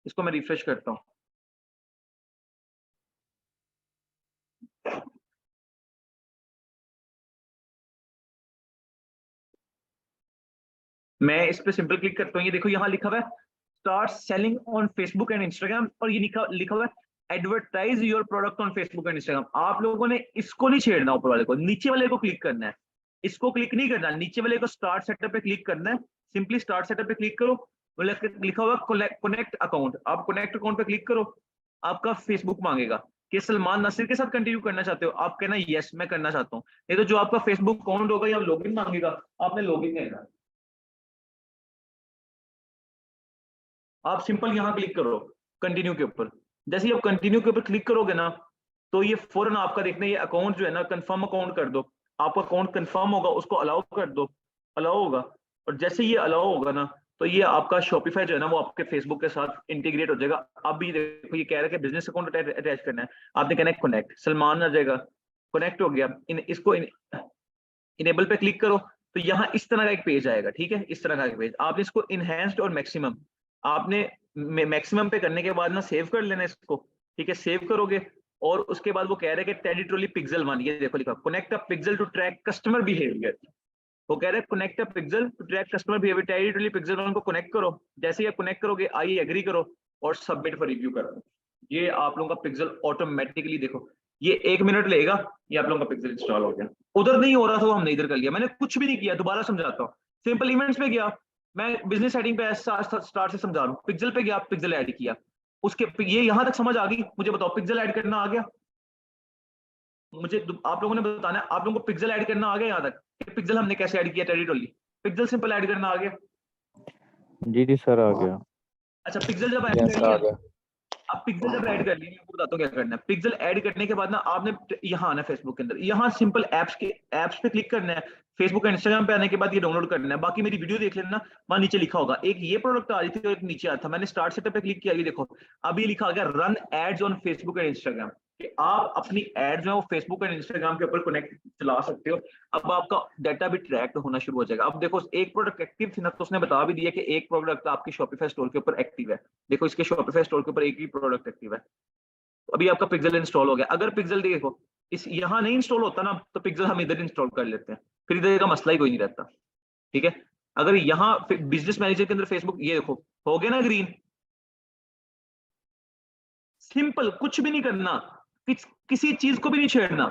इसको मैं रिफ्रेश करता हूँ। मैं इस पे सिंपल क्लिक करता हूँ, ये देखो यहाँ लिखा हुआ है start selling on Facebook and Instagram, और ये लिखा हुआ है advertise your product on Facebook and Instagram. आप लोगों ने इसको नहीं छेड़ना, ऊपर वाले को, नीचे वाले को क्लिक करना है। इसको क्लिक नहीं करना, नीचे वाले को स्टार्ट सेटअप पे क्लिक करना है। सिंपली स्टार्ट सेटअप पे क्लिक करो, लिखा हुआ कनेक्ट अकाउंट, आप कनेक्ट अकाउंट पे क्लिक करो। आपका फेसबुक मांगेगा कि सलमान नासिर के साथ कंटिन्यू करना चाहते हो, आप कहना यस मैं करना चाहता हूँ। नहीं तो जो आपका फेसबुक अकाउंट होगा या लॉगिन मांगेगा, आपने लॉगिन करना। आप सिंपल यहाँ क्लिक करो कंटिन्यू के ऊपर। जैसे ही आप कंटिन्यू के ऊपर क्लिक करोगे ना, तो ये फौरन आपका देखना ये अकाउंट जो है ना कंफर्म अकाउंट कर दो। आपका अकाउंट कंफर्म होगा, उसको अलाउ कर दो, अलाउ होगा। और जैसे ये अलाउ होगा ना, तो ये आपका शॉपिफाई जो है ना वो आपके फेसबुक के साथ इंटीग्रेट हो जाएगा। अब ये देखो ये कह रहा है कि बिजनेस अकाउंट अटैच करना है, आपने कहना है कनेक्ट, सलमान आ जाएगा, कनेक्ट हो गया। इसको इनेबल पे क्लिक करो, तो यहाँ इस तरह का एक पेज आएगा, ठीक है, इस तरह का एक पेज। आपने इसको इनहेंस्ड और मैक्सिमम, आपने मैक्सिमम पे करने के बाद ना सेव कर लेना इसको, ठीक है। सेव करोगे और उसके बाद वो कह रहा है कि टेरिटोरी पिक्सल 1, ये देखो लिखा connect a pixel to track customer behaviour. वो कह रहे हैं connect a pixel to track customer behaviour, territory pixel 1 को कनेक्ट करो। जैसे ही आप कनेक्ट करोगे आई एग्री करो और सबमिट फॉर रिव्यू करो। ये आप लोगों का पिक्सल ऑटोमेटिकली, देखो ये 1 मिनट लेगा, ये आप लोगों का पिक्सल इंस्टॉल हो गया। उधर नहीं हो रहा था, हमने इधर कर लिया। मैंने कुछ भी नहीं किया, दोबारा समझाता हूँ। सिंपल इवेंट्स पे गया, मैं बिजनेस सेटिंग पे स्टार्ट से समझा रहा हूँ। पिक्सल पे गया, पिक्सल ऐड किया, उसके ये यहां तक समझ आ गई। मुझे बताओ पिक्सल ऐड करना आ गया? मुझे आप लोगों ने बताना है, आप लोगों को पिक्सल ऐड करना आ गया यहाँ तक? पिक्सल हमने कैसे ऐड किया टेरिटोरी? पिक्सल सिंपल ऐड करना आ गया? जी सर आ गया। अच्छा पिक्सल जब ऐड कर लिया, अब पिक्सल जब ऐड कर लिया, मैं आपको बताता हूँ क्या करना है। पिक्सल ऐड करने के बाद ना आपने यहाँ आना है फेसबुक के अंदर, यहाँ सिंपल एप्स पे क्लिक करना है। फेसबुक और इंस्टाग्राम पे आने के बाद ये डाउनलोड करना है। बाकी मेरी वीडियो देख लेना, वहां नीचे लिखा होगा, एक ये प्रोडक्ट आ रही थी और एक नीचे आता था। मैंने स्टार्ट सेटअप पे क्लिक किया, ये देखो अब ये लिखा आ गया run ads on Facebook and Instagram, कि आप अपनी एड्स जो है वो फेसबुक एंड इंस्टाग्राम के ऊपर कनेक्ट चला सकते हो। अब आपका डाटा भी ट्रैक होना शुरू हो जाएगा। अब देखो एक प्रोडक्ट एक्टिव थी ना, तो उसने बता भी दिया कि एक प्रोडक्ट आपकी शॉपिफाई स्टोर के ऊपर एक्टिव है। देखो इसके शॉपिफाई स्टोर के ऊपर एक ही प्रोडक्ट एक्टिव है। अभी आपका पिक्सल इंस्टॉल हो गया। अगर पिक्सल देखो इस यहाँ नहीं इंस्टॉल होता ना, तो पिक्सल हम इधर इंस्टॉल कर लेते हैं, फिर इधर का मसला ही कोई नहीं रहता, ठीक है। अगर यहाँ बिजनेस मैनेजर के अंदर फेसबुक, ये देखो हो गया ना ग्रीन। सिंपल, कुछ भी नहीं करना, किसी चीज को भी नहीं छेड़ना।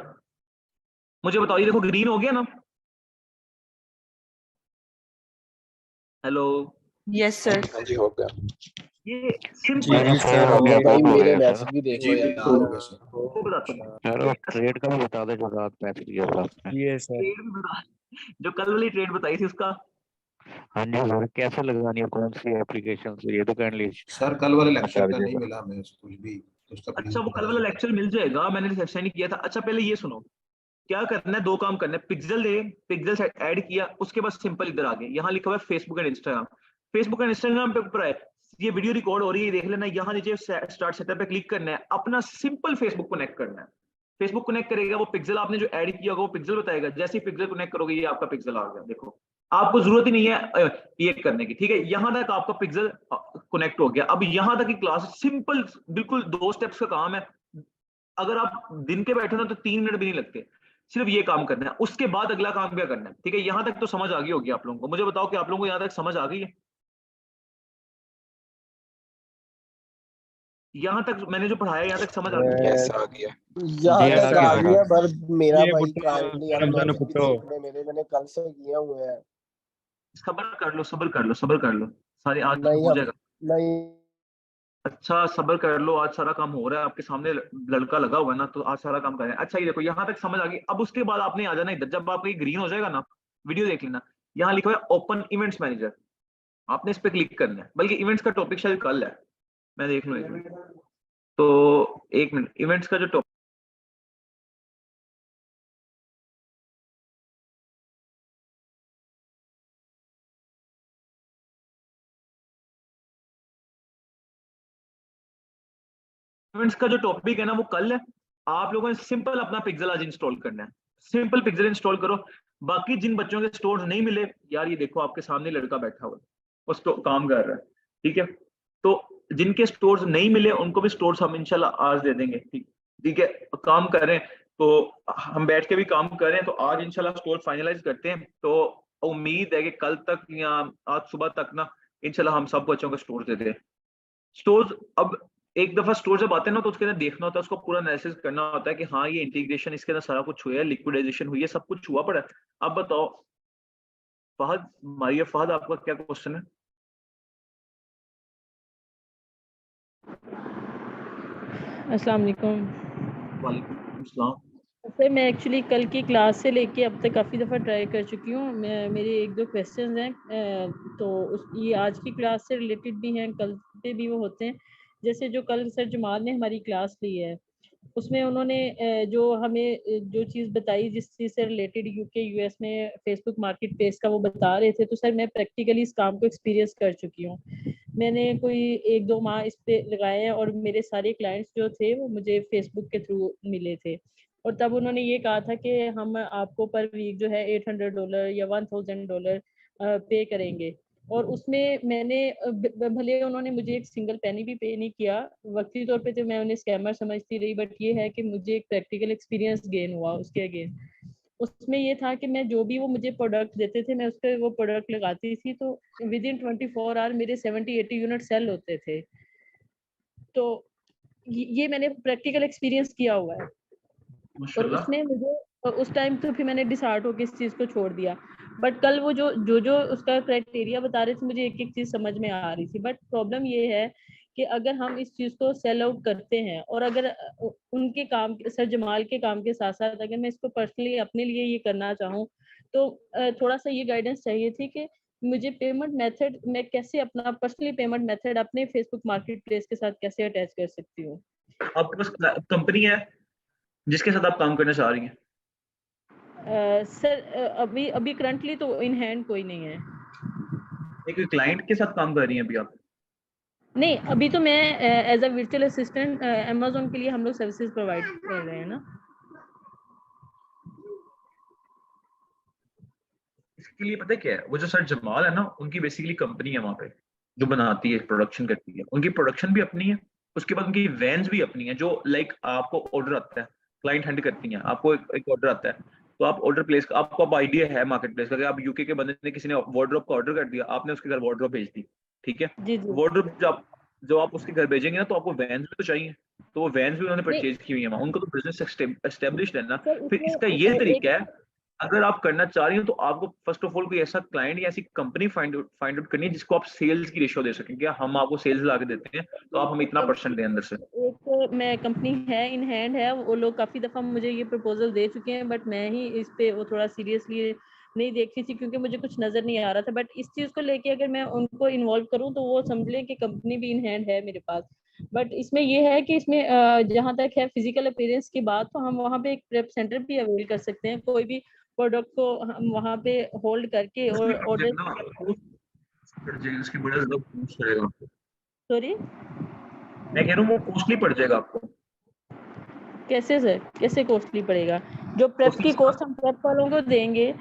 मुझे बताओ, ये देखो ग्रीन हो गया ना? हेलो? Yes sir. हाँ जी हो गया। ये सिंपल जी सर हो गया। भाई मेरे मैसेज भी देख लो यार। को बताता हूँ। सर ट्रेड का भी बता दे जो रात मैच किया था आपने। ये सर ट्रेड भी बता, जो कल वाली ट्रेड बताई थी उसका। हाँ जी सर, कैसे लगानी है, कौन सी एप्लीकेशन से, ये तो काइंडली। सर कल वाले लेक्चर का नहीं मिला हमें कुछ भी, तो उसका अच्छा वो कल वाला लेक्चर मिल जाएगा, मैंने सेशन नहीं किया था। अच्छा पहले ये सुनो, क्या करना है, 2 काम करना है। पिक्सल दे, पिक्सल ऐड किया, उसके बाद सिंपल इधर आ गए, यहाँ लिखा हुआ है Facebook and Instagram. Facebook and Instagram पे ऊपर है, ये वीडियो रिकॉर्ड हो रही है, देख लेना। यहाँ नीचे स्टार्ट सेटअप पे क्लिक करना है, अपना सिंपल फेसबुक कनेक्ट करना है। फेसबुक कनेक्ट करेगा, वो पिक्सल आपने जो ऐड किया होगा वो पिक्सल बताएगा। जैसे ही पिक्सल कनेक्ट करोगे, ये आपका पिक्सल आ गया। देखो आपको जरूरत ही नहीं है ये करने की, ठीक है। यहाँ तक आपका पिक्सल कनेक्ट हो गया। अब यहाँ तक की क्लास सिंपल, बिल्कुल 2 स्टेप्स का काम है। अगर आप दिन के बैठे ना तो 3 मिनट भी नहीं लगते, सिर्फ ये काम करना है। उसके बाद अगला काम क्या करना है, ठीक है। यहाँ तक तो समझ आ गई होगी आप लोगों को। मुझे बताओ कि आप लोगों को यहाँ तक समझ आ गई है? यहाँ तक मैंने जो पढ़ाया, यहाँ तक समझ आ गई? यस आ गया। यहाँ तक आ गया, पर मेरा ये भाई बुट्टो, काइंडली आप रमजान मैसेज भी बुट्टो। देख ले मेरे, मैंने कल से किए हुए हैं। सब्र कर लो, सब्र कर लो, सब्र कर लो, सारे आज नहीं हो जाएगा। नहीं अच्छा सब्र कर लो, आज सारा काम हो रहा है आपके सामने, लड़का लगा हुआ है ना, तो आज सारा काम करें। अच्छा ये देखो यहाँ तक समझ आ गई। अब उसके बाद आपने आ जाना इधर, जब आपका ये ग्रीन हो जाएगा ना, वीडियो देख लेना, यहाँ लिखा हुआ है ओपन इवेंट्स मैनेजर, आपने इस पे क्लिक करना है। बल्कि इवेंट्स का टॉपिक शायद कल है, मैं देख लूँ एक मिनट। तो एक मिनट, इवेंट्स का जो टॉपिक, इवेंट्स का जो टॉपिक है ना वो कल है। आप लोगों ने सिंपल अपना पिक्सेल आज इंस्टॉल करना है, सिंपल पिक्सेल इंस्टॉल करो। बाकी जिन बच्चों के स्टोर्स नहीं मिले, यार ये देखो आपके सामने लड़का बैठा हुआ है, वो काम कर रहा है, ठीक है। तो जिनके स्टोर्स नहीं मिले उनको भी स्टोर्स हम इंशाल्लाह आज दे देंगे, ठीक है। काम कर रहे हैं तो हम बैठ के भी काम कर रहे हैं, तो आज इंशाल्लाह स्टोर फाइनलाइज करते हैं। तो उम्मीद है कि कल तक या आज सुबह तक ना इंशाल्लाह हम सब बच्चों को स्टोर दे दें। स्टोर्स, अब एक दफा स्टोर जब आते हैं ना तो उसके अंदर देखना होता है, उसको पूरा एनालिसिस करना होता है कि हाँ ये इंटीग्रेशन, इसके अंदर सारा कुछ हुआ है, लिक्विडाइजेशन हुई है, सब कुछ हुआ पड़ा है। अब बताओ फहद, मारिया फहद, आपका क्या क्वेश्चन है? अस्सलाम वालेकुम। वालेकुम अस्सलाम। सर मैं एक्चुअली कल की क्लास से लेके अब तक काफ़ी दफ़ा ट्राई कर चुकी हूँ। मेरे एक दो क्वेश्चंस हैं, तो ये आज की क्लास से रिलेटेड भी हैं, कल पे भी वो होते हैं। जैसे जो कल सर जमाल ने हमारी क्लास ली है, उसमें उन्होंने जो हमें जो चीज़ बताई, जिस चीज़ से रिलेटेड यूके यूएस में फेसबुक मार्केट प्लेस का वो बता रहे थे, तो सर मैं प्रैक्टिकली इस काम को एक्सपीरियंस कर चुकी हूँ। मैंने कोई 1-2 माह इस पे लगाए हैं और मेरे सारे क्लाइंट्स जो थे वो मुझे फेसबुक के थ्रू मिले थे। और तब उन्होंने ये कहा था कि हम आपको पर वीक जो है $800 या $1000 पे करेंगे। और उसमें मैंने भले उन्होंने मुझे एक सिंगल पेनी भी पे नहीं किया, वक्ती तौर पे तो मैं उन्हें स्कैमर समझती रही, बट ये है कि मुझे एक प्रैक्टिकल एक्सपीरियंस गेन हुआ उसके अगेन। उसमें ये था कि मैं जो भी वो मुझे प्रोडक्ट देते थे, मैं उस पर वो प्रोडक्ट लगाती थी, तो विद इन 24 आवर मेरे 70-80 यूनिट सेल होते थे। तो ये मैंने प्रैक्टिकल एक्सपीरियंस किया हुआ है। और उसमें मुझे उस टाइम तो फिर मैंने डिसहार्ट होकर इस चीज़ को छोड़ दिया। बट कल वो जो उसका क्राइटेरिया बता रहे थे, मुझे एक एक चीज़ समझ में आ रही थी। बट प्रॉब्लम ये है कि अगर हम इस चीज़ को सेल आउट करते हैं, और अगर उनके काम, सर जमाल के काम के साथ साथ अगर मैं इसको पर्सनली अपने लिए ये करना चाहूँ, तो थोड़ा सा ये गाइडेंस चाहिए थी कि मुझे पेमेंट मेथड, मैं कैसे अपना पर्सनली पेमेंट मेथड अपने फेसबुक मार्केट प्लेस के साथ कैसे अटैच कर सकती हूँ। आपके पास कंपनी है जिसके साथ आप काम करना चाह रही हैं? सर अभी अभी करंटली तो इन हैंड कोई नहीं है। एक क्लाइंट के साथ काम कर रही हैं अभी आप? नहीं, अभी तो मैं as a virtual assistant Amazon के लिए हम लोग सर्विसेज प्रोवाइड कर रहे हैं ना। इसके लिए पता है क्या है, वो जो सर जमाल है ना, उनकी बेसिकली कंपनी है वहाँ पे जो बनाती है, प्रोडक्शन करती है। उनकी प्रोडक्शन भी अपनी है, उसके बाद उनकी वैन्स भी अपनी है, जो लाइक आपको ऑर्डर आता है, क्लाइंट हैंड करती हैं। आपको एक ऑर्डर आता है तो आप ऑर्डर प्लेस, आपको अब आइडिया है मार्केट प्लेस का कि आप यूके के बंदे ने, किसी ने वार्डरोब का ऑर्डर कर दिया, आपने उसके घर वार्डरोब भेज दी, ठीक है। वार्डरोब जो आप उसके घर भेजेंगे ना, तो आपको वैन्स भी तो चाहिए, तो वो वैन्स भी उन्होंने परचेज की हुई है, उनको तो बिजनेस एस्टेब्लिश है ना। फिर इसका ये तरीका है, अगर आप करना चाह रही हो तो आपको फर्स्ट ऑफ ऑल कोई ऐसा क्लाइंट या ऐसी कंपनी फाइंड आउट करनी है जिसको आप सेल्स की रेशियो दे सकें, क्या हम आपको सेल्स ला के देते हैं तो आप हमें इतना परसेंट दें अंदर से। एक मैं कंपनी है, इन हैंड है, वो लोग काफ़ी दफ़ा मुझे ये प्रपोजल दे चुके हैं, बट मैं ही इस पे वो थोड़ा सीरियसली नहीं देख रही थी क्योंकि मुझे कुछ नज़र नहीं आ रहा था। बट इस चीज़ को लेके अगर मैं उनको इन्वॉल्व करूँ तो वो समझ लें कि कंपनी भी इन हैंड है मेरे पास। बट इसमें ये है कि इसमें जहाँ तक है फिजिकल अपीयरेंस की बात, तो हम वहाँ पे एक प्रेप सेंटर भी अवेल कर सकते हैं। कोई भी प्रोडक्ट को हम वहाँ पे होल्ड करके और ऑर्डर। सॉरी, मैं कह रहा हूँ वो कॉस्टली पड़ जाएगा आपको। कैसे सर, कैसे कॉस्टली पड़ेगा? जो प्रेप की कॉस्ट हम प्रेप वालों को देंगे,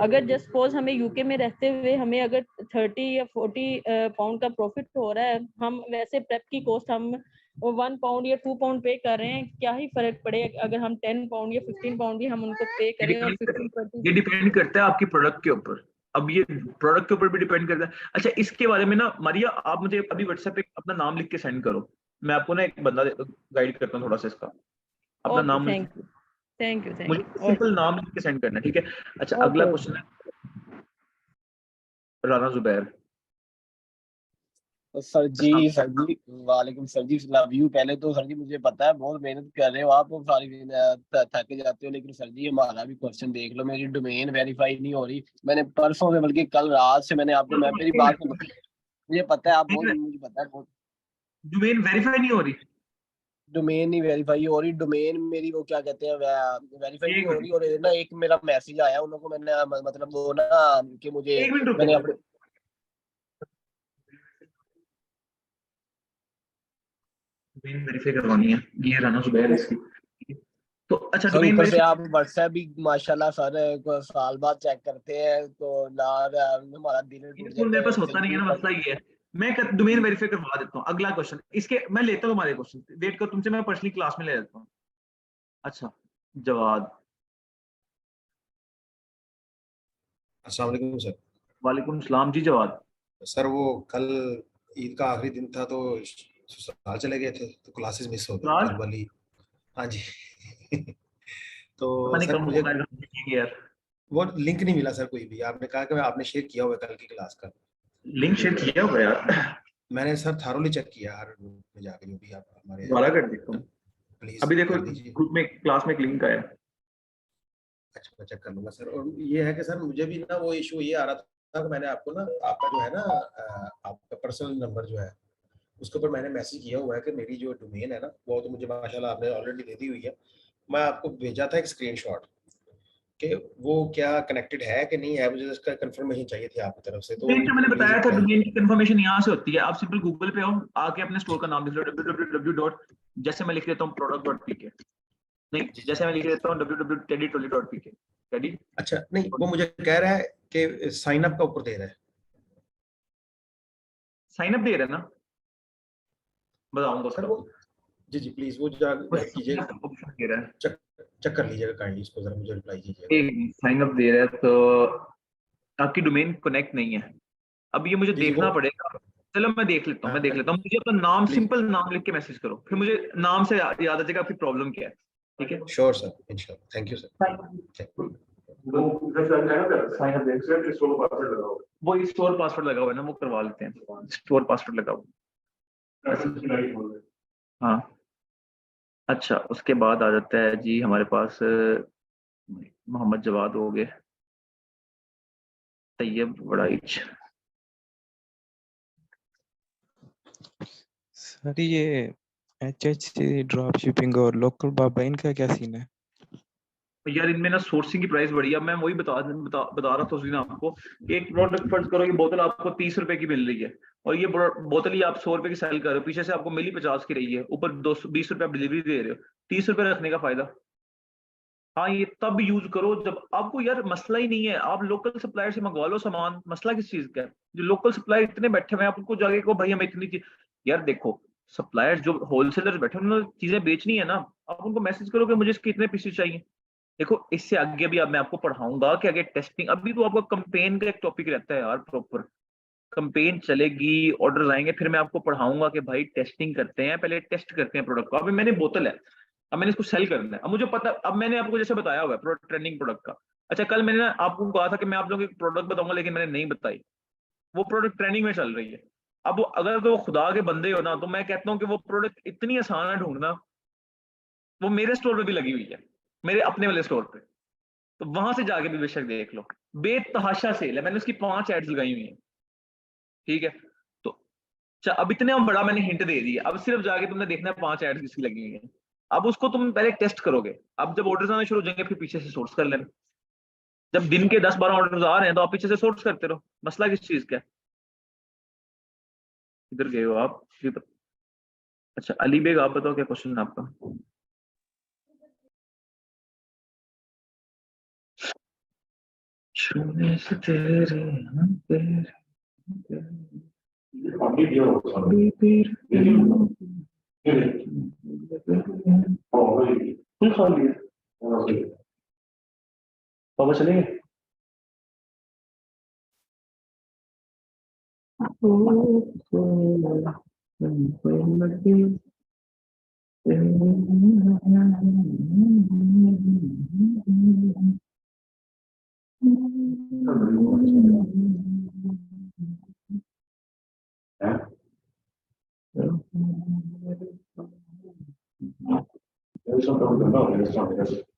अगर जस्ट सपोज हमें यूके में रहते हुए हमें अगर 30 या 40 पाउंड का प्रॉफिट हो रहा है, हम वैसे प्रेप की कॉस्ट हम 1 पाउंड या 2 पाउंड पे कर रहे हैं, क्या ही फर्क पड़ेगा अगर हम 10 पाउंड या 15 पाउंड भी हम उनको पे करें। और 15-20 ये डिपेंड करता है आपकी प्रोडक्ट के ऊपर। अब ये प्रोडक्ट के ऊपर भी डिपेंड करता है। अच्छा, इसके बारे में ना मारिया, आप मुझे अभी व्हाट्सएप पे अपना नाम लिख के सेंड करो, मैं आपको ना एक बंदा गाइड करता हूँ थोड़ा सा इसका। अपना नाम थैंक यू मुझे सिंपल नाम लिख के सेंड करना, ठीक है। अच्छा, अगला क्वेश्चन है राना जुबैर। सर जी वालेकुम सर जी, लव यू। पहले तो सर जी मुझे पता है बहुत मेहनत कर रहे हो आप, सारी थक जाते हो, लेकिन सर जी हमारा भी क्वेश्चन देख लो। मेरी डोमेन वेरीफाई नहीं हो रही। मैंने परसों से, बल्कि कल रात से मैंने आपको, मैं मेरी बात सुनो, मुझे पता है आप बहुत, मुझे पता है बहुत। डोमेन वेरीफाई नहीं हो रही। डोमेन नहीं वेरीफाई हो रही, डोमेन मेरी वो क्या कहते हैं वेरीफाई नहीं एक हो मिनट, रही। और ना एक मेरा मैसेज आया उन लोगों को, मैंने मतलब वो ना कि मुझे, एक मिनट रुको। मैंने अपने डोमेन वेरीफाई करवानी है, ये रहना जुबैर इसकी। तो अच्छा, सर डोमेन ऊपर से वेरीफाई। आप व्हाट्सएप भी माशाल्लाह सर साल बाद चेक करते हैं, तो यार हमारा दिल ये टूट फोन मेरे जाता है पास ऐसे होता नहीं है ही ना, मसला ये है। मैं डोमेन वेरीफाई करवा देता हूँ। अगला क्वेश्चन इसके मैं लेता हूँ, तुम्हारे क्वेश्चन वेट करो, तुमसे मैं पर्सनली क्लास में ले लेता हूँ। अच्छा, जवाद। अस्सलाम वालेकुम सर। वालेकुम सलाम जी, जवाद। सर वो कल ईद का आखिरी दिन था, तो ससुराल चले गए थे, तो क्लासेस मिस हो गई सवाल कल वाली। हाँ जी। पता तो नहीं सर कब मुझे मौका आएगा यार। वो लिंक नहीं मिला सर कोई भी। आपने कहा कि आपने शेयर किया हुआ है कल की क्लास का। लिंक शेयर किया होगा यार। मैंने सर थारोली चेक किया हर ग्रुप में जाके, जो भी आप हमारे दोबारा कर देता हूँ। प्लीज अभी देखो कर दीजिए। ग्रुप में, क्लास में एक लिंक आया। अच्छा, मैं चेक कर लूंगा सर। और ये है कि सर मुझे भी ना वो इशू ये आ रहा था कि मैंने आपको ना, आपका जो है ना आपका पर्सनल नंबर जो है उसके ऊपर मैंने मैसेज किया हुआ है कि मेरी जो डोमेन है ना, वो तो मुझे माशाल्लाह आपने ऑलरेडी दे दी हुई है। मैं आपको भेजा था एक स्क्रीनशॉट कि वो क्या कनेक्टेड है कि नहीं है, मुझे इसका कंफर्मेशन चाहिए थी आपकी तरफ से, तो डोमेन का मैंने प्लीज बताया था, रिप्लाई। डोमेन की कंफर्मेशन यहाँ से होती है। आप सिंपल गूगल पे आओ, आके अपने स्टोर का नाम लिख लो, www. जैसे मैं लिख देता हूँ product.pk, नहीं जी जी। जैसे मैं लिख देता हूँ www.teddytrolley.pk। रेडी? अच्छा, नहीं वो मुझे कह रहा है कि साइन अप का ऊपर दे रहा है। साइन अप दे रहे हैं ना, बताऊंगा सर उसका। वो, जी जी प्लीज वो जा बस कीजिए, sign up option दे रहा है। चेक चेक कर लीजिएगा काइंडली, इसको जरा मुझे रिप्लाई कीजिएगा। एक साइन अप दे रहा है, तो आपकी डोमेन कनेक्ट नहीं है। अब ये मुझे जी जी वो, देखना पड़ेगा। चलो मैं देख लेता हूँ, हाँ मैं देख लेता हूँ। मुझे अपना नाम, प्लीज। सिंपल नाम लिख के मैसेज करो, फिर मुझे नाम से याद आ जाएगा आपकी प्रॉब्लम क्या है। ठीक है? श्योर सर, इंशाल्लाह, थैंक यू सर। वो है ना साइन अप देख इसको पासवर्ड लगाओ। वो स्टोर पासवर्ड लगा हुआ है ना, वो करवा लेते हैं। स्टोर पासवर्ड लगा हुआ है। हाँ। अच्छा, उसके बाद आ जाता है जी हमारे पास मोहम्मद जवाद हो गए, तैयब वड़ाइच। सर ये HHC ड्रॉप शिपिंग और लोकल बाबा, इनका क्या सीन है? यार इनमें ना सोर्सिंग की प्राइस बढ़ी है। मैं वही बता रहा था उस दिन आपको कि एक प्रोडक्ट फर्ज करो, ये बोतल आपको 30 रुपए की मिल रही है, और ये बोतल ही आप 100 रुपए की सेल कर रहे हो, पीछे से आपको मिली 50 की रही है, ऊपर 220 रुपए आप डिलीवरी दे रहे हो। 30 रुपए रखने का फायदा। हाँ, ये तब यूज करो जब आपको यार मसला ही नहीं है। आप लोकल सप्लायर से मंगवा लो सामान, मसला किस चीज का है? जो लोकल सप्लायर इतने बैठे हुए हैं, आप उनको जाके को भाई हमें इतनी चीज। यार देखो, सप्लायर जो होलसेलर बैठे हैं, उन्होंने चीजें बेचनी है ना। आप उनको मैसेज करो कि मुझे इसके इतने पीसेस चाहिए। देखो, इससे आगे भी अब मैं आपको पढ़ाऊंगा कि आगे टेस्टिंग, अभी तो आपका कंपेन का एक टॉपिक रहता है यार, प्रॉपर कंपेन चलेगी, ऑर्डर आएंगे, फिर मैं आपको पढ़ाऊंगा कि भाई टेस्टिंग करते हैं, पहले टेस्ट करते हैं प्रोडक्ट को। अभी मैंने बोतल है, अब मैंने इसको सेल करना है। अब मुझे पता, अब मैंने आपको जैसे बताया हुआ है प्रोडक्ट, ट्रेंडिंग प्रोडक्ट का। अच्छा, कल मैंने ना आपको कहा था कि मैं आप लोगों को एक प्रोडक्ट बताऊंगा, लेकिन मैंने नहीं बताई। वो प्रोडक्ट ट्रेंडिंग में चल रही है। अब वो अगर तो वो खुदा के बंदे हो ना, तो मैं कहता हूँ कि वो प्रोडक्ट इतनी आसान है ढूंढना, वो मेरे स्टोर पे भी लगी हुई है, मेरे अपने वाले स्टोर पे। तो वहां से जाके भी बेशक देख लो। बेतहाशा सेल है, मैंने उसकी 5 एड्स लगाई हुई है। ठीक है? तो अब इतने बड़ा मैंने हिंट दे दिया, अब सिर्फ जाके तुमने देखना है 5 एड्स किसकी लगी हुई है। अब उसको तुम पहले टेस्ट करोगे। अब जब ऑर्डर्स आने शुरू हो जाएंगे, फिर पीछे से सोर्स कर लेना। जब दिन के 10-12 ऑर्डर्स आ रहे हैं, तो आप पीछे से सोर्स करते रहो। मसला किस चीज का है? इधर गए हो आप? अच्छा, अली बेग, आप बताओ क्या क्वेश्चन है आपका? छूने से तेरे पापा चलेंगे।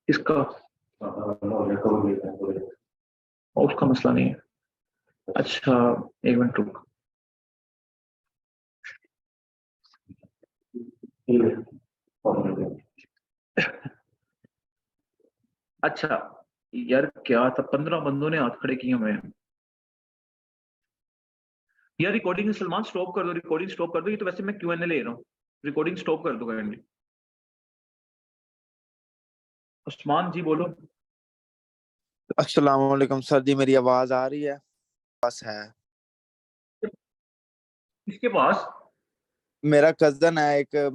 इसका उसका मसला नहीं है। अच्छा एक मिनट रुक। अच्छा यार क्या था, 15 बंदों ने हाथ खड़े किए हुए हैं यार। रिकॉर्डिंग सलमान स्टॉप कर दो, रिकॉर्डिंग स्टॉप कर दो। ये तो वैसे मैं Q&A ले रहा हूँ, रिकॉर्डिंग स्टॉप कर दो काइंडली। उस्मान जी बोलो। अस्सलाम वालेकुम सर जी, मेरी आवाज आ रही है? बस है किसके पास? मेरा कजन है एक,